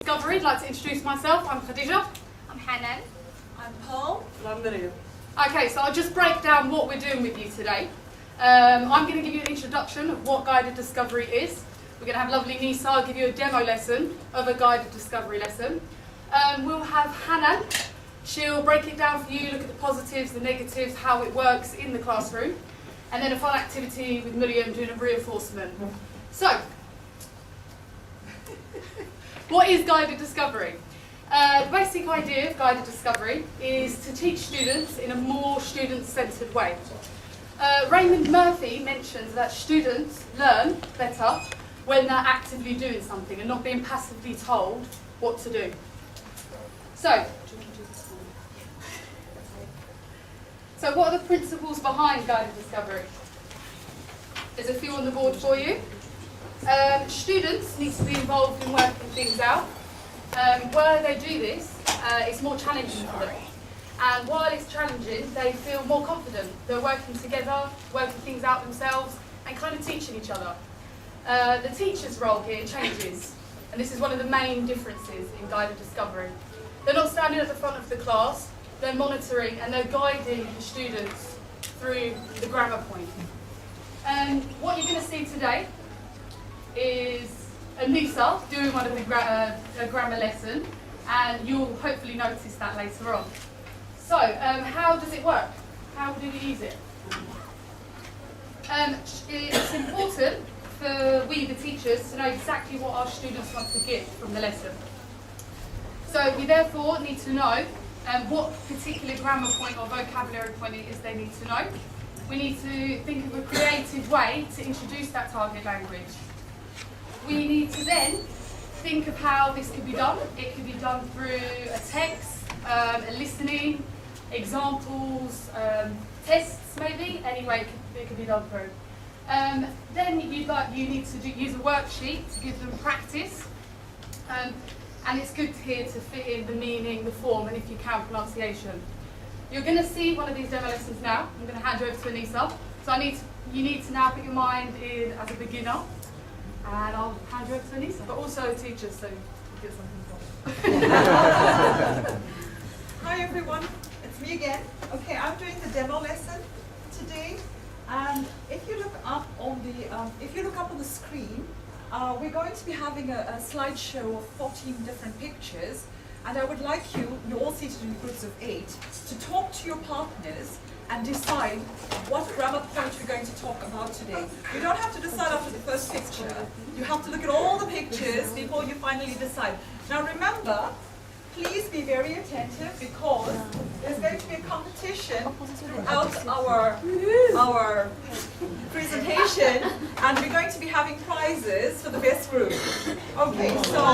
Discovery. I'd like to introduce myself. I'm Khadija. I'm Hanan. I'm Perl. And I'm Maryam. Okay, so I'll just break down what we're doing with you today. I'm going to give you an introduction of what guided discovery is. We're going to have lovely Nisa give you a demo lesson of a guided discovery lesson. We'll have Hanan. She'll break it down for you, look at the positives, the negatives, how it works in the classroom. And then a fun activity with Maryam doing a reinforcement. So, what is guided discovery? The basic idea of guided discovery is to teach students in a more student-centred way. Raymond Murphy mentions that students learn better when they're actively doing something and not being passively told what to do. So what are the principles behind guided discovery? There's a few on the board for you. Students need to be involved in working things out. Where they do this, it's more challenging for them. And while it's challenging, they feel more confident. They're working together, working things out themselves, and kind of teaching each other. The teacher's role here changes, and this is one of the main differences in guided discovery. They're not standing at the front of the class, they're monitoring and they're guiding the students through the grammar point. What you're going to see today is Nisa doing one of the grammar lesson, and you'll hopefully notice that later on. So, how does it work? How do we use it? It's important for we, the teachers, to know exactly what our students want to get from the lesson. So we therefore need to know what particular grammar point or vocabulary point it is they need to know. We need to think of a creative way to introduce that target language. We need to then think of how this could be done. It could be done through a text, a listening, examples, tests maybe, any way it could be done through. Then you need to use a worksheet to give them practice. And it's good here to fit in the meaning, the form, and if you can, pronunciation. You're going to see one of these demo lessons now. I'm going to hand you over to Anissa. So you need to now put your mind in as a beginner, and I'll hand you over to Anissa. But also a teacher, so you get something from. Hi everyone, it's me again. Okay, I'm doing the demo lesson today, and if you look up on the screen, we're going to be having a slideshow of 14 different pictures, and I would like you all seated in groups of 8, to talk to your partners and decide what grammar point we're going to talk about today. You don't have to decide after the first picture. You have to look at all the pictures before you finally decide. Now remember, please be very attentive, because there's going to be a competition throughout our presentation, and we're going to be having prizes for the best group. Okay, so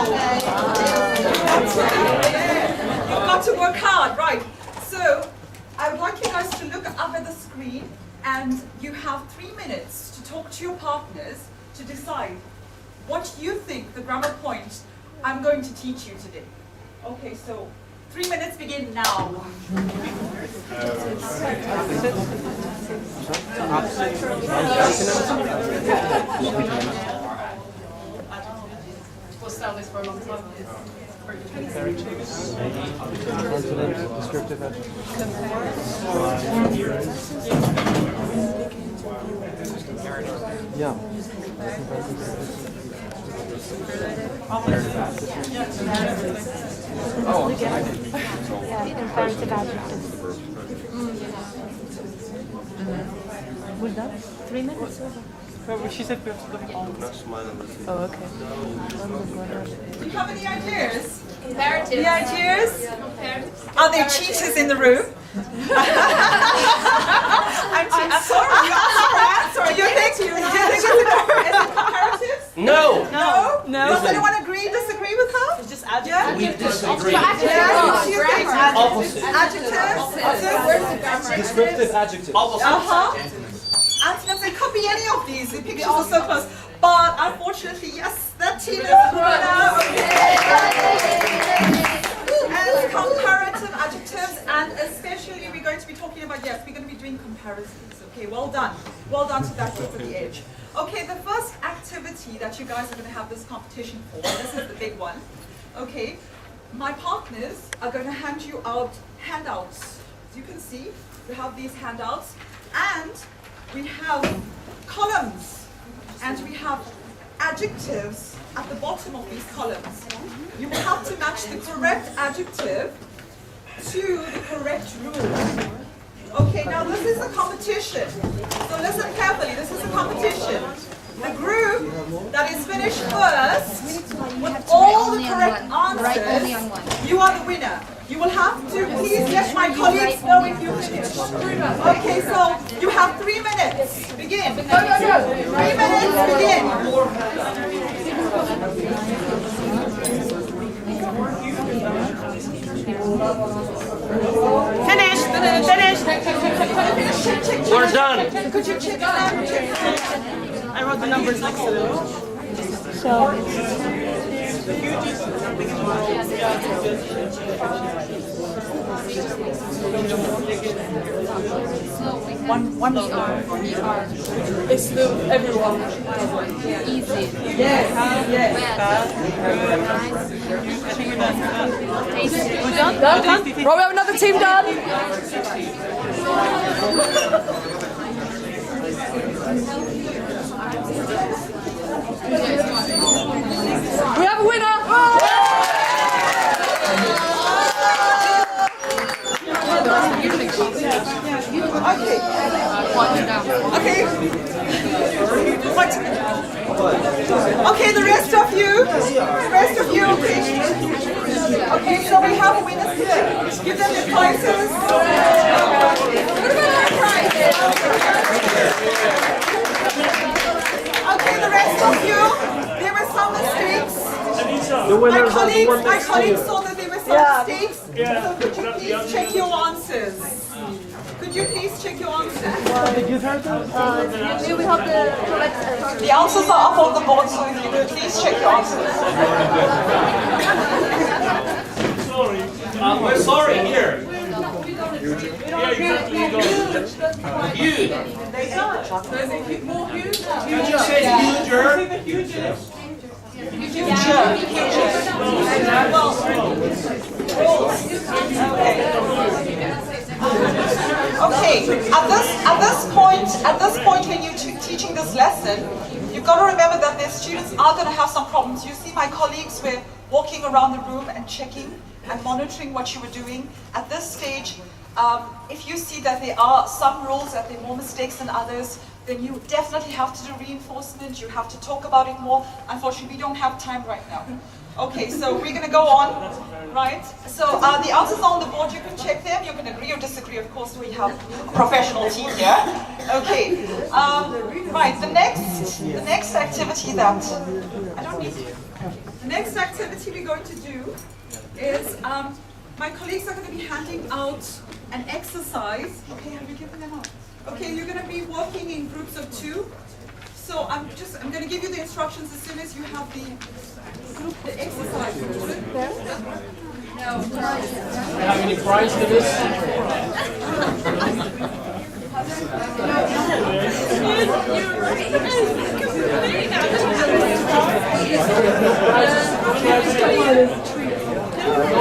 you've got to work hard, right? So I would like you guys to look up at the screen, and you have 3 minutes to talk to your partners to decide what you think the grammar point I'm going to teach you today. Okay, so 3 minutes begin now. We'll sell this for a long time. Descriptive yeah. Comparative adjectives. We're done? 3 minutes? Well, she said we have to look at all of this. Oh, okay. Do you have any ideas? Comparative. Any ideas? Are there cheaters in the room? I'm sorry. Do you think it's comparatives? No! No? Does anyone disagree with her? It's just adjectives. We disagree. Yeah, you think? Opposite. Adjectives? Descriptive adjective. Opposite. Antonyms, it could be any of these. The pictures are so close. But unfortunately, yes, that team is run out. And comparative adjectives, and especially we're going to be talking about, yes, we're going to be doing comparisons. Okay, well done. Well done to that group at the edge. Okay, the first activity that you guys are going to have this competition for, this is the big one, Okay, my partners are going to hand you out handouts. As you can see, we have these handouts, and we have columns, and we have adjectives at the bottom of these columns. You will have to match the correct adjective to the correct rule. Okay, now this is a competition. So listen carefully, this is a competition. The group that is finished first with all the correct answers, you are the winner. You will have to please let my colleagues know if you finished. Okay, so you have 3 minutes. Begin. 3 minutes, begin. Finished. We're done. Could you check that? I wrote the numbers next to them. So One it's the everyone. Easy. Yes. We're done? Done? Right, we have another team done. We have a winner! Okay. Okay. What? Okay, the rest of you. Okay, so we have winners here. Give them their prizes. Okay, the rest of you. There were some mistakes. My colleagues saw that there were some mistakes. So could you please check your answers? Could you please check your answers? do we have the correct The answers are up on the board, so if you could please check your answers. We're sorry, here. Yeah, exactly. You. You just said huger. Okay, at this point when you're teaching this lesson, you've got to remember that the students are going to have some problems. You see my colleagues were walking around the room and checking and monitoring what you were doing. At this stage, if you see that there are some rules, that there are more mistakes than others, then you definitely have to do reinforcement, you have to talk about it more. Unfortunately, we don't have time right now. Okay, so we're going to go on, right? So the answers are on the board, you can check them, you can agree or disagree, of course we have a professional team here. Okay, right, the next activity that, the next activity we're going to do is, my colleagues are going to be handing out an exercise. Okay, have you given them out? Okay, you're going to be working in groups of 2. So I'm going to give you the instructions as soon as you have the exercise. Do you have any prize for this?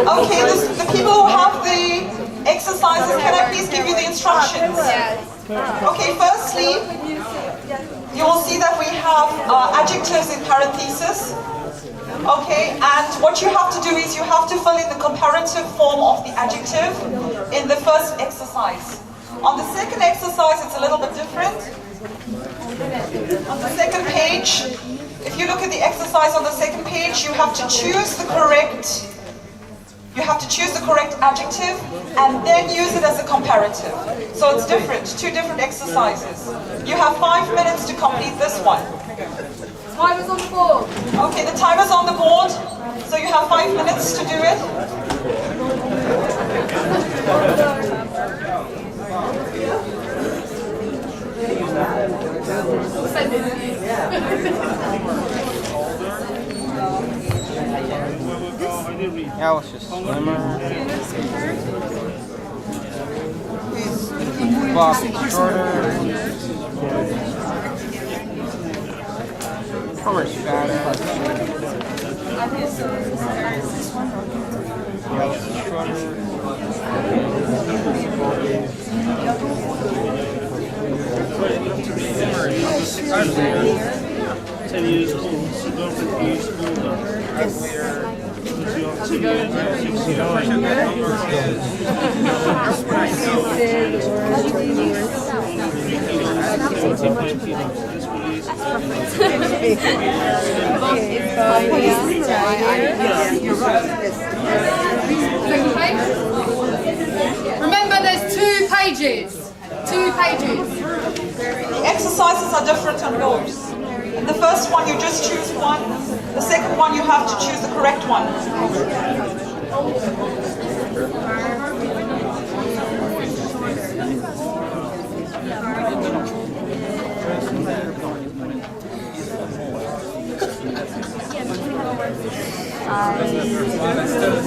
Okay, the people who have the exercises, can I please give you the instructions? Yes. Okay, firstly, you will see that we have adjectives in parentheses. Okay, and what you have to do is you have to fill in the comparative form of the adjective in the first exercise. On the second exercise, it's a little bit different. On the second page, if you look at the exercise on the second page, you have to choose the correct adjective and then use it as a comparative. So it's different, 2 different exercises. You have 5 minutes to complete this one. Timer's on the board. Okay, the timer's on the board, so you have 5 minutes to do it. Yeah, I was just swimmer. Bob shorter. How much fatter? Remember, there's 2 pages. 2 pages. The exercises are different on yours. In the first one, you just choose one. The second one, you have to choose the correct one.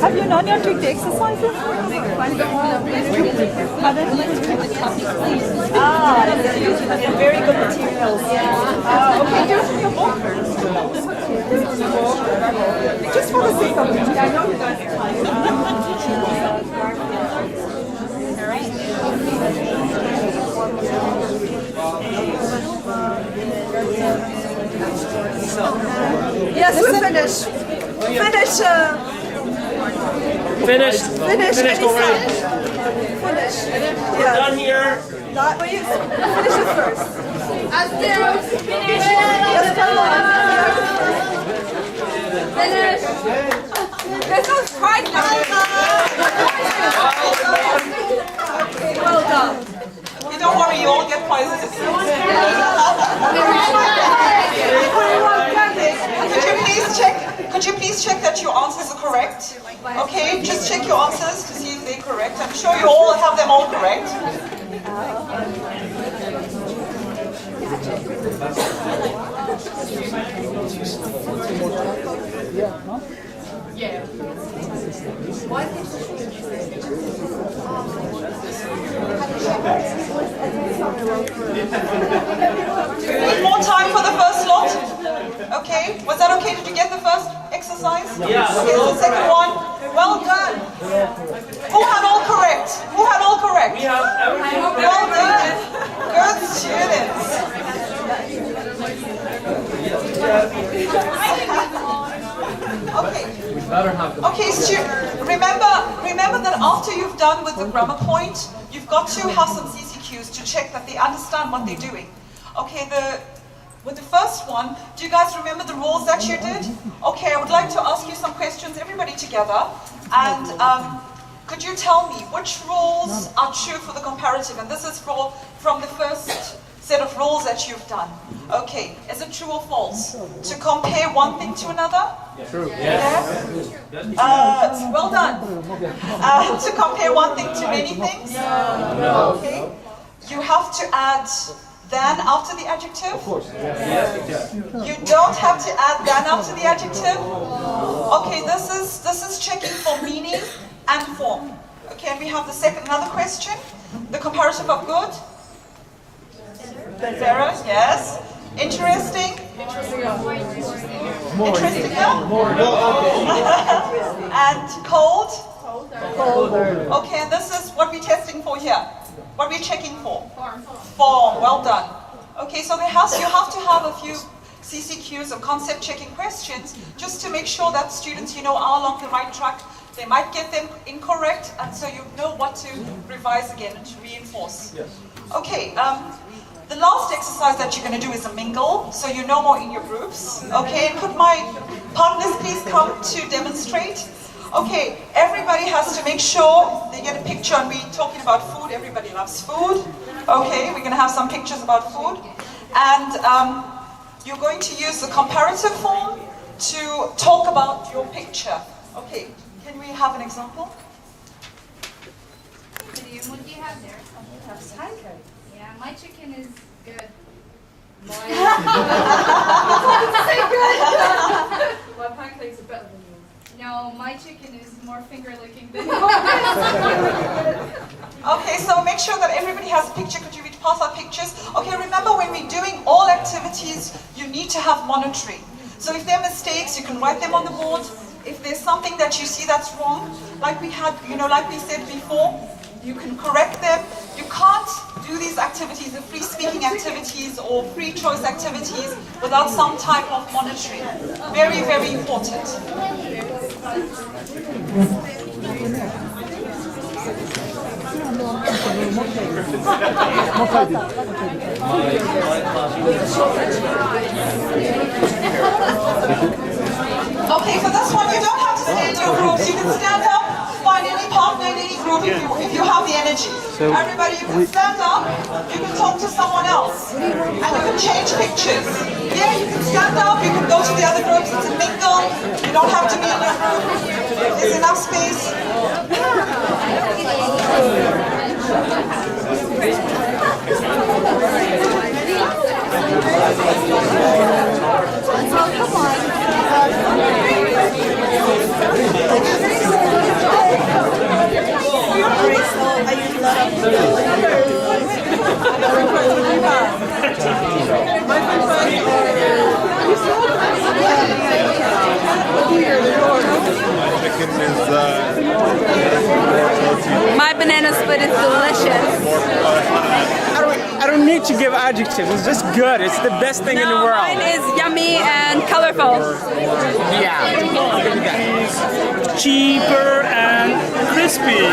Have you known your trick the exercises? Very good materials. Okay, just your book. Just for the sake of it. I know you guys are Yes, we're finished. Finished Finished already. Finish. We're done here. But you finish it first. Yes, come on. Finish. This was quite nice. Well done. You don't worry, you all get prizes. Could you please check that your answers are correct? Okay, just check your answers to see if they're correct. I'm sure you all have them all correct. Yeah. Need more time for the first lot? Okay, was that okay? Did you get the first exercise? Yeah. Okay, the second one? Well done. Who had all correct? Who had all correct? We have everything. Well done. Good students. Okay. Okay, remember that after you've done with the grammar point, you've got to have some CCQs to check that they understand what they're doing. Okay, with the first one, do you guys remember the rules that you did? Okay, I would like to ask you some questions, everybody together, and could you tell me which rules are true for the comparative? And this is from the first set of rules that you've done. Okay, is it true or false? To compare one thing to another? True. Yes. Well done. To compare one thing to many things? No. Okay. You have to add than after the adjective? Of course. Yes. You don't have to add than after the adjective? Okay, this is checking for meaning and form. Okay, and we have another question. The comparative of good? Better, yes. Interesting? Interesting. And cold? Colder. Okay, and this is what we're testing for here. What we're checking for? Form. Well done. Okay, so you have to have a few CCQs or concept checking questions just to make sure that students, are along the right track. They might get them incorrect, and so you know what to revise again and to reinforce. Yes. Okay. The last exercise that you're going to do is a mingle, so you're no more in your groups. Okay, and could my partners please come to demonstrate? Okay, everybody has to make sure they get a picture, and we're talking about food. Everybody loves food. Okay, we're going to have some pictures about food. And you're going to use the comparative form to talk about your picture. Okay, can we have an example? What do you have there? That's pancake. Yeah, my chicken is good. My pancakes are better than yours. No, my chicken is more finger-licking than Okay, so make sure that everybody has a picture. Could you pass out pictures? Okay, remember when we're doing all activities, you need to have monitoring. So if there are mistakes, you can write them on the board. If there's something that you see that's wrong, like we had, like we said before, you can correct them. You can't do these activities, the free speaking activities or free choice activities, without some type of monitoring. Very, very important. Okay, for this one, you don't have to stay in your groups. You can stand up, find any partner in any group if you have the energy. So everybody, you can stand up, you can talk to someone else, and you can change pictures. Yeah, you can stand up, you can go to the other groups, it's a mingle, you don't have to be in your group. There's enough space. My banana split is delicious. I don't need to give adjectives. It's just good. It's the best thing in the world. Mine is yummy and colorful. Yeah. Cheaper and crispy.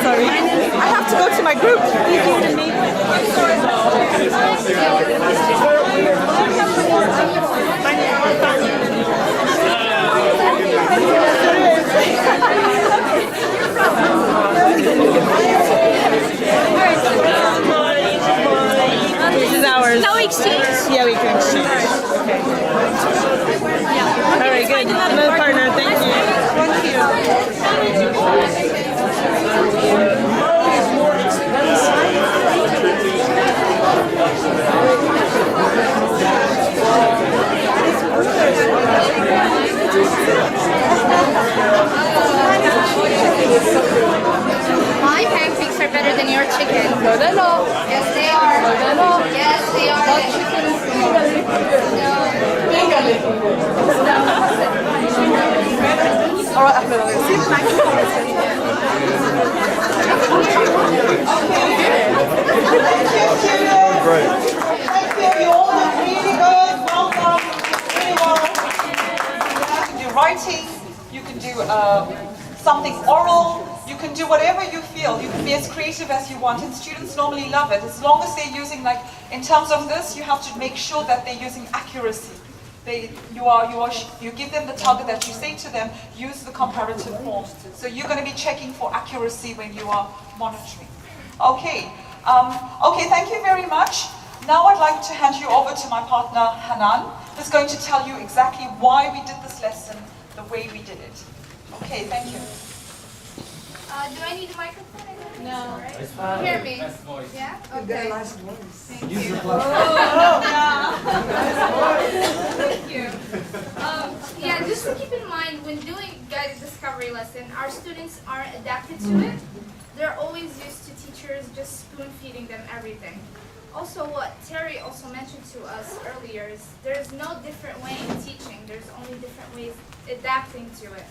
Sorry, I have to go to my group. This is ours. No exchange. Yeah, we can exchange. Okay. All right, good. Another partner. Thank My pancakes are better than your chicken. No, they're not. Yes, they are. No, they're not. Yes, they are. My chicken is big and little. All right, Ahmed, I'm going to see. Thank you. Great. Thank you. You all did really good. Well done. Really well. You can do writing. You can do something oral. You can do whatever you feel. You can be as creative as you want, and students normally love it. As long as they're using, like, in terms of this, you have to make sure that they're using accuracy. You give them the target that you say to them, use the comparative form. So you're going to be checking for accuracy when you are monitoring. Okay. Okay, thank you very much. Now I'd like to hand you over to my partner, Hanan, who's going to tell you exactly why we did this lesson the way we did it. Okay, thank you. Do I need a microphone? No. Right? Hear me? Yeah? Okay. Thank you. Thank you. Yeah, just to keep in mind, when doing guided discovery lesson, our students aren't adapted to it. They're always used to teachers just spoon-feeding them everything. Also, what Terry also mentioned to us earlier is there's no different way in teaching. There's only different ways adapting to it.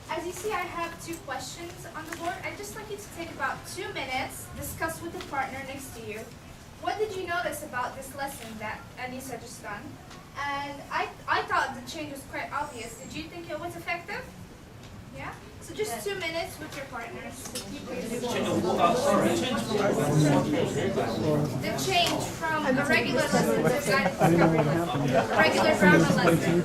As you see, I have 2 questions on the board. I'd just like you to take about 2 minutes, discuss with the partner next to you. What did you notice about this lesson that Anissa just done? And I thought the change was quite obvious. Did you think it was effective? Yeah? So just 2 minutes with your partners. The change from a regular lesson to a guided discovery lesson. A regular grammar lesson.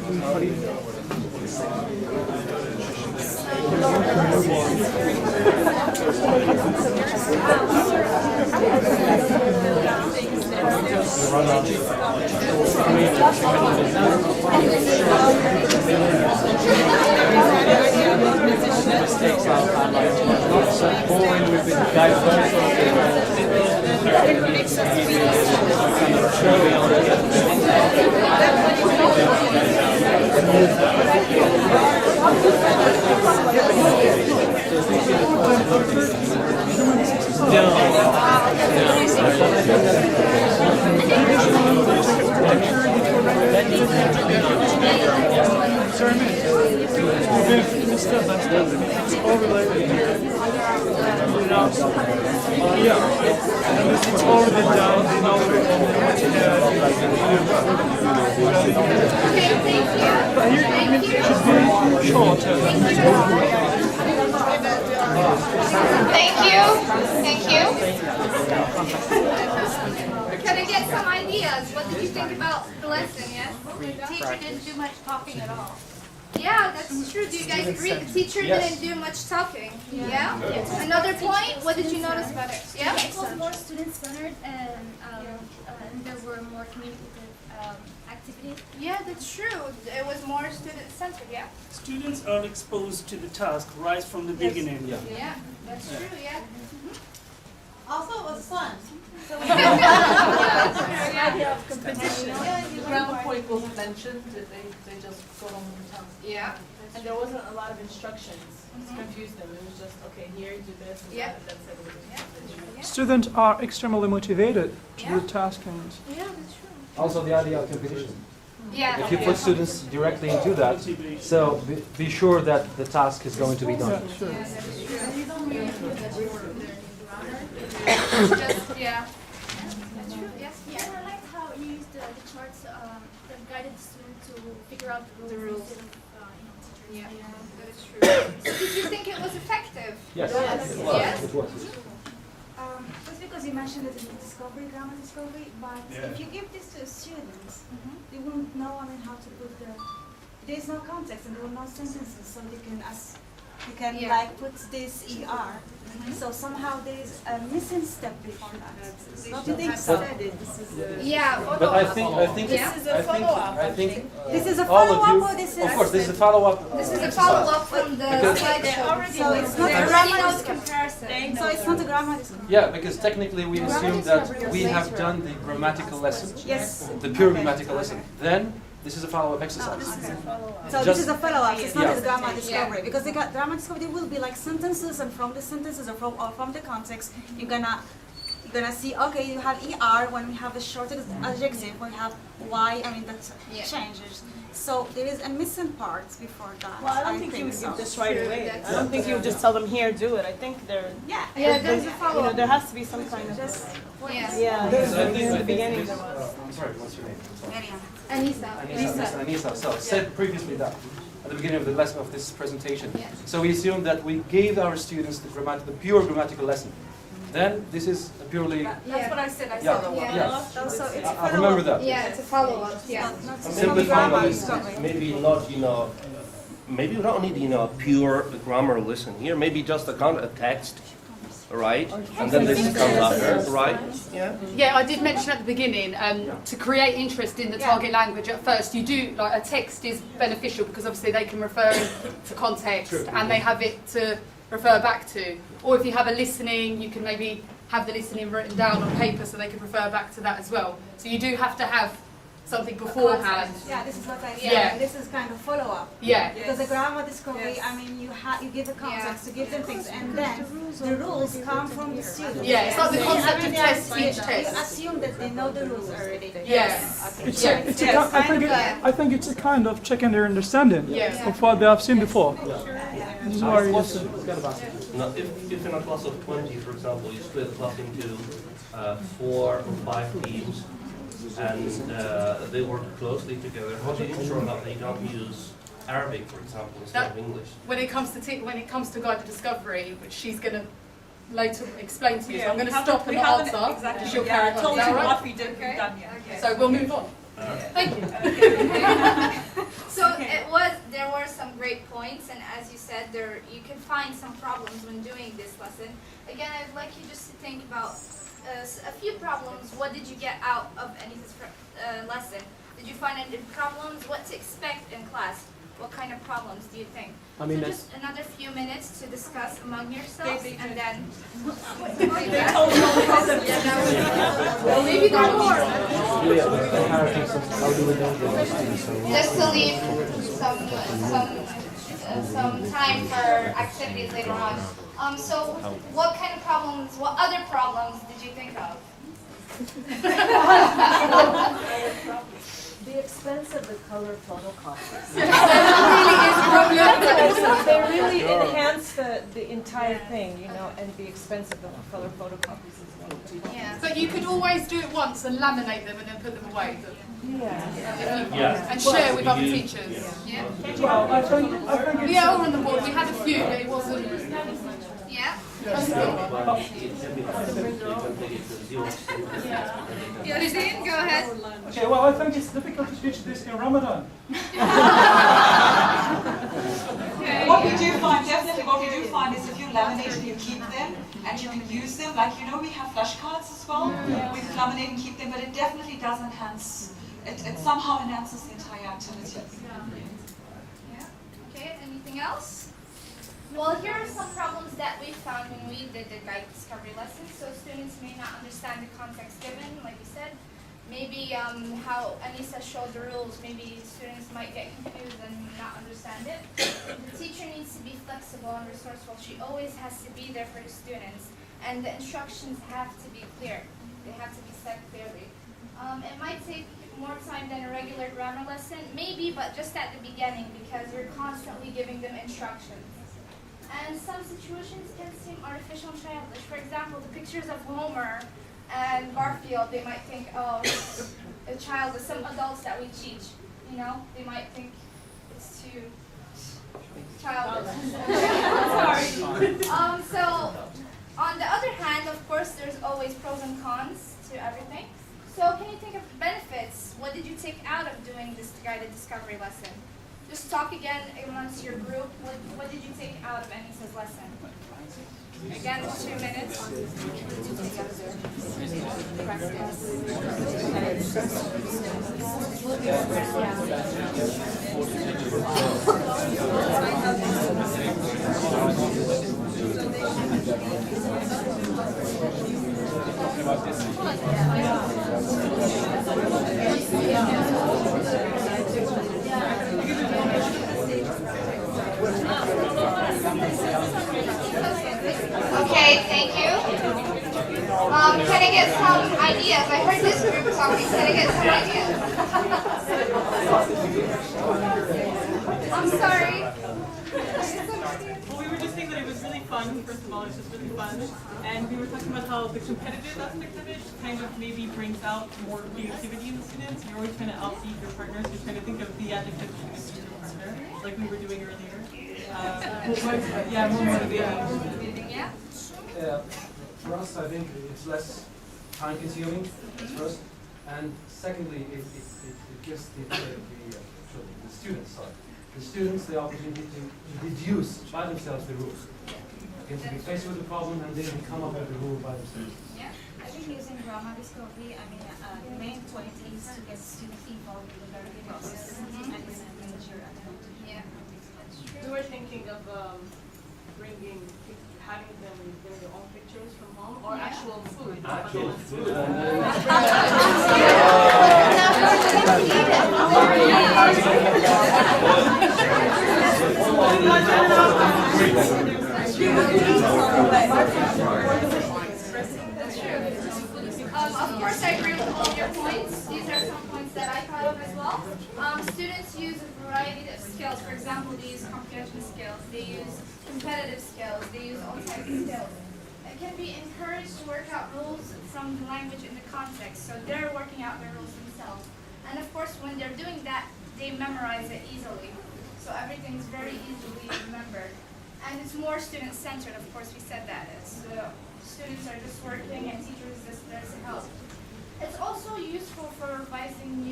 Step by step, it's all related. Yeah, and it's all written down, they know but here it should be shorter. Thank you. Thank you. Can I get some ideas? What did you think about the lesson, yes? The teacher didn't do much talking at all. Yeah, that's true. Do you guys agree? The teacher didn't do much talking. Yeah? Another point? What did you notice about it? Yeah? It was more student-centered and there were more communicative activities. Yeah, that's true. It was more student-centered, yeah? Students are exposed to the task right from the beginning. Yeah, that's true, yeah. Also, it was fun. So Yeah, the grammar point wasn't mentioned, they just got on with the task. yeah. And there wasn't a lot of instructions to confuse them. It was just, okay, here you do this and Yeah. that, and that's it. Students are extremely motivated to do the task and Yeah, that's true. Also the idea of competition. Yeah. If you put students directly into that, so be sure that the task is going to be done. yeah, sure. Just, yeah. That's true, yes. Yeah, and I liked how you used the charts that guided the student to figure out the rules. Instead of, Yeah, teachers. that is true. So did you think it was effective? Yes, Yes. it was. It was. Just because you mentioned it in discovery, grammar discovery, but if you give this to students, they won't know, how to put there's no context and there are no sentences, so they can like put this ER. So somehow there's a missing step before that. Don't you think so? Yeah. But I think Yeah. This is a all of follow-up you, or this is? of course, this is a follow-up. This is a follow-up from the slideshow. So it's not They a already grammar know the discovery. comparison. So it's not a grammar discovery. Yeah, because technically we assume that we have done the grammatical lesson. Yes. The pure grammatical lesson. Then this is a follow-up exercise. So this is a follow-up, it's not Yeah. a grammar discovery, because the grammar discovery will be like sentences, and from the sentences or from the context, you're gonna see, okay, you have ER when we have a short adjective, when we have Y, that changes. So there is a missing part before that. Well, I don't think you would so. give this right away. I don't think you would just tell them, here, do it. I think there, Yeah. Yeah, there's a follow-up. there has to be some kind of, Yeah. in the beginning there was. I'm sorry, what's your name? Maryam. Anissa. Anissa. So said previously that at the beginning of the lesson of this presentation. Yeah. So we assume that we gave our students the pure grammatical lesson. Then this is a purely That's what I said. I yeah, said yes. Also, it's a I remember that. Yeah, it's a follow-up. Yeah. Simply grammar follow discovery. Maybe not, maybe we don't need, pure grammar lesson here. Maybe just a text, right? And then this comes after, right? Yeah. Yeah, I did mention at the beginning, to create interest in the target language at first, you do, like a text is beneficial because obviously they can refer to context and they have it to refer back to. Or if you have a listening, you can maybe have the listening written down on paper so they can refer back to that as well. So you do have to have something beforehand. Yeah, this is what I said. Yeah. This is kind of follow-up. Yeah. Because the grammar discovery, you give the context to give them things, and then the rules come from the students. Yeah, it's like the concept of test, each You test. assume that they know the rules already. Yes. It's I think it's a kind of checking their understanding Yeah. of what they have seen before. This is why you Now, if in a class of 20, for example, you split the class into 4 or 5 teams, and they work closely together, how do you ensure that they don't use Arabic, for example, instead of English? When it comes to guided discovery, which she's going to later explain to you, so I'm going to stop and answer, and she'll carry on. Is that all right? we did. Okay. So we'll move on. Thank you. So there were some great points, and as you said, you can find some problems when doing this lesson. Again, I'd like you just to think about a few problems. What did you get out of Anissa's lesson? Did you find any problems? What to expect in class? What kind of problems do you think? I mean, so just another few minutes to discuss among yourselves, and then maybe there are more. Just to leave some some time for activities later on. So what kind of problems, what other problems did you think of? The expense of the color photocopies. They They really enhance the entire thing, you know, and the expense of the color photocopies as well. Yeah. But you could always do it once and laminate them and then put them away. Yeah. And share with other teachers. Yeah. Well, I think Yeah, all on the board. We had a few, but it wasn't. Yeah. Yasin, go ahead. okay. Well, I think it's difficult to teach this in Ramadan. What we do find, definitely what we do find is if you laminate and you keep them and you can use them, like you know we have flashcards as well, we can laminate and keep them, but it definitely does enhance, it somehow enhances the entire activity. Yeah. Okay, anything else? Well, here are some problems that we found when we did the guided discovery lesson. So students may not understand the context given, like you said. Maybe how Anissa showed the rules, maybe students might get confused and not understand it. The teacher needs to be flexible and resourceful. She always has to be there for the students. And the instructions have to be clear. They have to be said clearly. It might take more time than a regular grammar lesson, maybe, but just at the beginning because you're constantly giving them instructions. And some situations can seem artificial and childish. For example, the pictures of Homer and Garfield, they might think, oh, it's a child. Some adults that we teach, you know, they might think it's too childish. Sorry. So, on the other hand, of course, there's always pros and cons to everything. So, can you think of benefits? What did you take out of doing this guided discovery lesson? Just talk again amongst your group. What did you take out of Anissa's lesson? Again, 2 minutes. Okay, thank you. Can I get some ideas? I heard this group talking. Can I get some ideas? I'm sorry. Well, we were just saying that it was really fun. First of all, it's just really fun. And we were talking about how the competitive aspect of it kind of maybe brings out more creativity in the students. You're always trying to outbeat your partners. You're trying to think of the adjective to use your partner, like we were doing earlier. Yeah, more motivating. Yeah? For us, I think it's less time consuming, first. And secondly, it gives the students the opportunity to deduce by themselves the rules. Okay, to be faced with the problem and then come up with the rule by themselves. Yeah. I think using grammar discovery, the main point is to get students involved in the learning process and it's a major advantage. Yeah. We were thinking of having them bring their own pictures from home or actual food. Actual food. Of course, I agree with all your points. These are some points that I thought of as well. Students use a variety of skills. For example, they use comprehension skills, they use competitive skills, they use all types of skills. It can be encouraged to work out rules from the language in the context, so they're working out their rules themselves. And of course, when they're doing that, they memorize it easily. So everything's very easily remembered. And it's more student-centered, of course, we said that. Students are just working and teachers just there to help. It's also useful for revising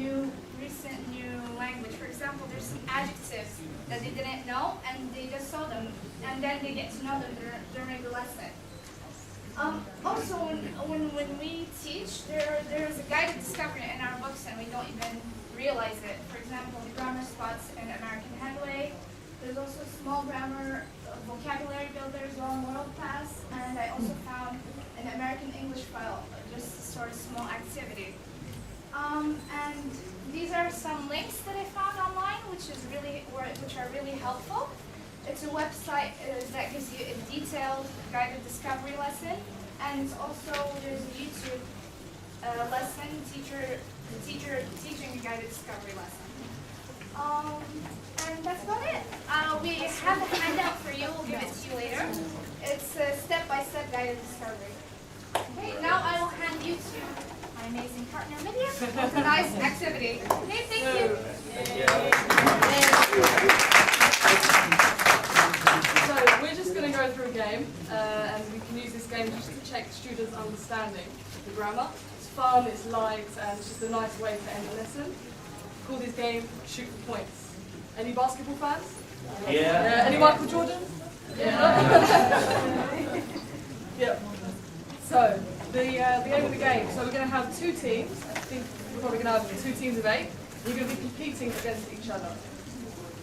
recent new language. For example, there's some adjectives that they didn't know and they just saw them and then they get to know them during the lesson. Also, when we teach, there is a guided discovery in our books and we don't even realize it. For example, the grammar spots in American Headway. There's also small grammar vocabulary builder as well in World Class, and I also found an American English file, just a sort of small activity. And these are some links that I found online, which are really helpful. It's a website that gives you a detailed guided discovery lesson, and it's also there's a YouTube lesson, teacher teaching a guided discovery lesson. And that's about it. We have a handout for you. We'll give it to you later. It's a step-by-step guided discovery. Okay, now I will hand you to my amazing partner, Maryam. It's a nice activity. Okay, thank you. So we're just going to go through a game, and we can use this game just to check students' understanding of the grammar. It's fun, it's light, and it's just a nice way to end the lesson. We call this game Shoot for Points. Any basketball fans? Yeah. Any Michael Jordan? Yeah. Yep. So the aim of the game. So we're going to have two teams. I think we're probably going to have 2 teams of 8. You're going to be competing against each other.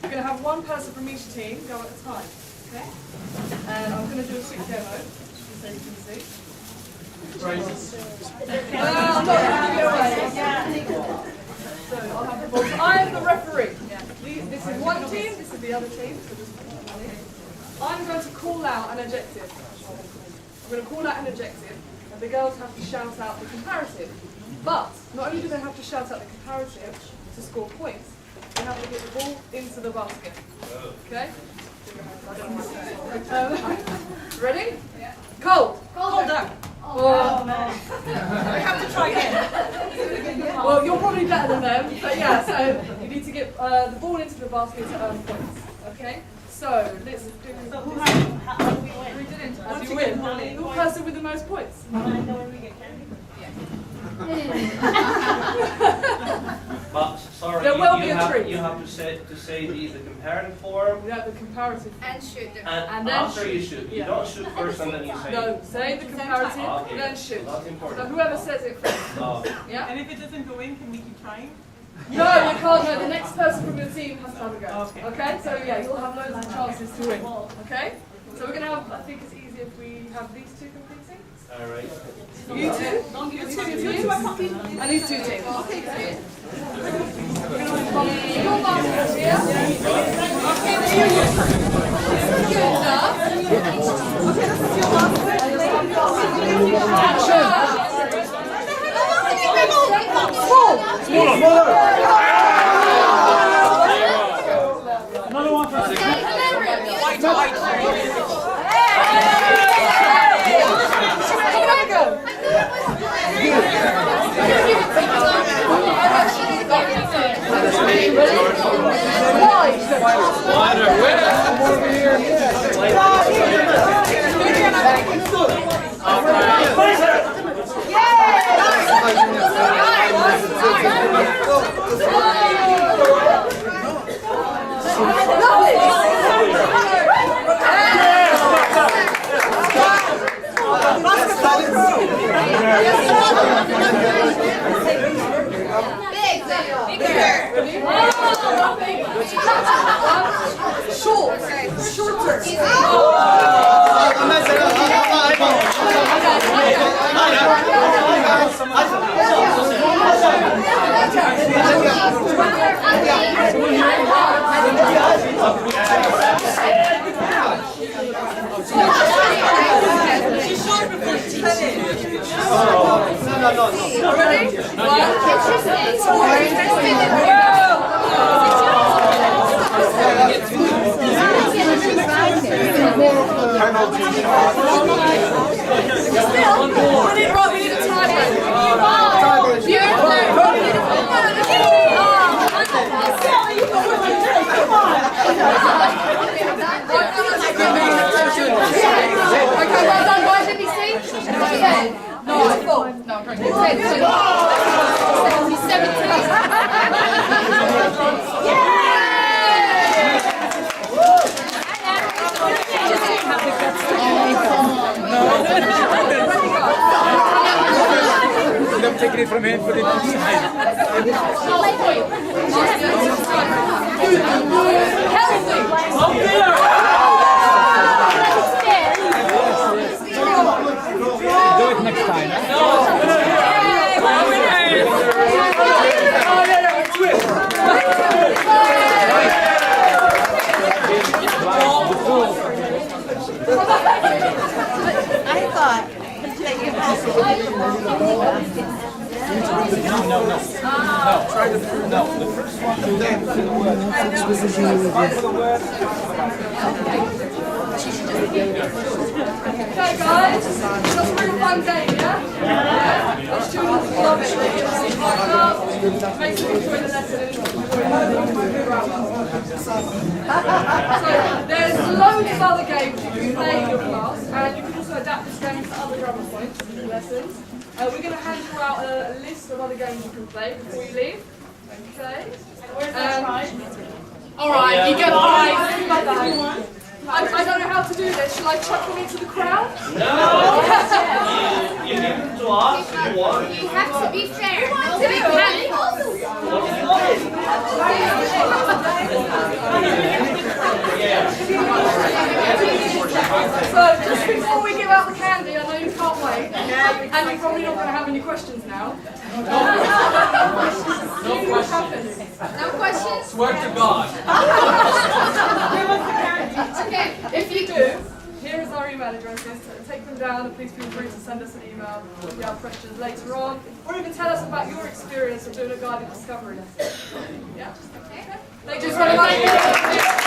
You're going to have one person from each team go at a time. Okay? And I'm going to do a quick demo so you can see. I'm not going to give it away. So I'll have the ball. So I am the referee. This is one team, this is the other team. So just I'm going to call out an adjective. I'm going to call out an adjective, and the girls have to shout out the comparative. But not only do they have to shout out the comparative to score points, they have to get the ball into the basket. Okay? Ready? Yeah. Cold. Colder. Oh man. We have to try again. Well, you're probably better than them, but yeah, so you need to get the ball into the basket to earn points. Okay? So let's do this. So how do we win? We didn't. As you win. Who person with the most points? I know when we get candy. But sorry, There will be a treat. you have to say the comparative form. Yeah, the comparative. And shoot them. And then after shoot. you shoot. You Yeah. don't shoot first and then you say. No, say the comparative, Okay. then shoot. That's So important. whoever says it first. Oh. Yeah? And if it doesn't go in, can we keep trying? No, you can't. No, the next person from your team has to have a go. Okay. Okay? So yeah, you'll have loads of chances to win. Okay? So we're gonna have. I think it's easier if we have these two competing. All right. You two. You two teams. And these 2 teams. Okay. Your basket here. Okay, there you go. Good enough. Okay, this is your basket. Action. Another one for Shorter. Taking it from him, put it do it next time. what? That you have to Try the first. No, the first one. Okay, guys, that's a real fun game, yeah? Yeah. The students love it. They get really hyped up. Makes them enjoy the lesson and So, there's loads of other games you can play in your class, and you can also adapt this game to other grammar points in your lessons. We're going to hand you out a list of other games you can play before you leave. Okay? Where's that prize? Alright, you get a prize. I don't know how to do this. Shall I chuck them into the crowd? No! You give them to us, you want. You have to be fair. To be careful. So, just before we give out the candy, I know you can't wait. And you're probably not going to have any questions now. No questions. No questions? Swear to God. Okay, if you do, here is our email addresses. Take them down and please feel free to send us an email if you have questions later on. Or even tell us about your experience of doing a guided discovery lesson. Yeah? Okay. Thank you very much.